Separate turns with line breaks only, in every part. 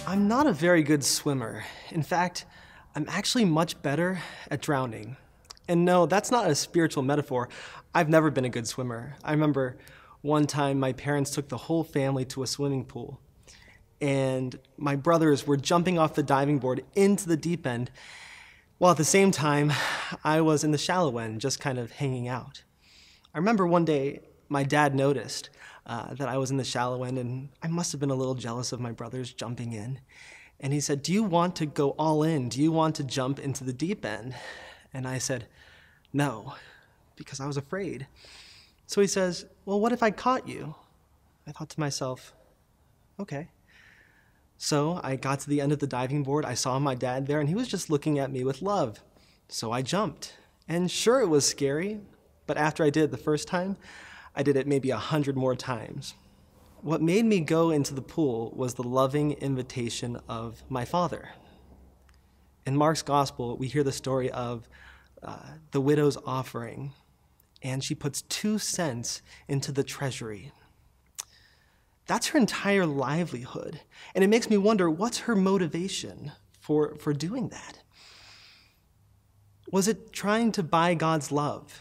I'm not a very good swimmer. In fact, I'm actually much better at drowning. And no, that's not a spiritual metaphor. I've never been a good swimmer. I remember one time my parents took the whole family to a swimming pool, and my brothers were jumping off the diving board into the deep end, while at the same time, I was in the shallow end, just kind of hanging out. I remember one day my dad noticed that I was in the shallow end, and I must have been a little jealous of my brothers jumping in. And he said, "Do you want to go all in? Do you want to jump into the deep end?" And I said, "No," because I was afraid. So he says, "Well, what if I caught you?" I thought to myself, okay. So I got to the end of the diving board, I saw my dad there, and he was just looking at me with love. So I jumped. And sure, it was scary, but after I did it the first time, I did it maybe 100 more times. What made me go into the pool was the loving invitation of my Father. In Mark's gospel, we hear the story of the widow's offering, and she puts 2 cents into the treasury. That's her entire livelihood. And it makes me wonder, what's her motivation for doing that? Was it trying to buy God's love?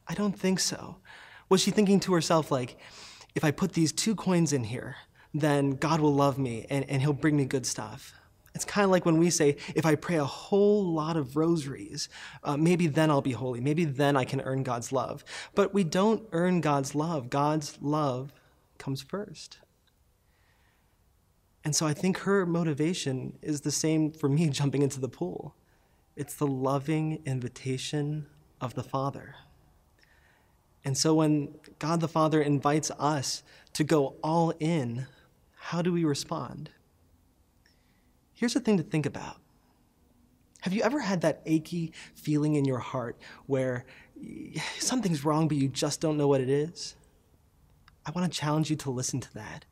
I don't think so. Was she thinking to herself, like, if I put these 2 coins in here, then God will love me and he'll bring me good stuff? It's kind of like when we say, if I pray a whole lot of rosaries, maybe then I'll be holy. Maybe then I can earn God's love. But we don't earn God's love. God's love comes first. And so I think her motivation is the same for me jumping into the pool. It's the loving invitation of the Father. And so when God the Father invites us to go all in, how do we respond? Here's the thing to think about. Have you ever had that achy feeling in your heart where something's wrong, but you just don't know what it is? I want to challenge you to listen to that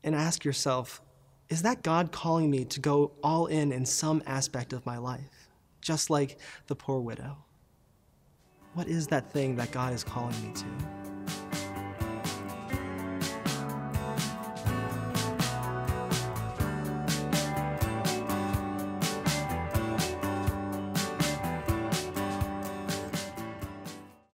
and ask yourself, is that God calling me to go all in some aspect of my life, just like the poor widow? What is that thing that God is calling me to?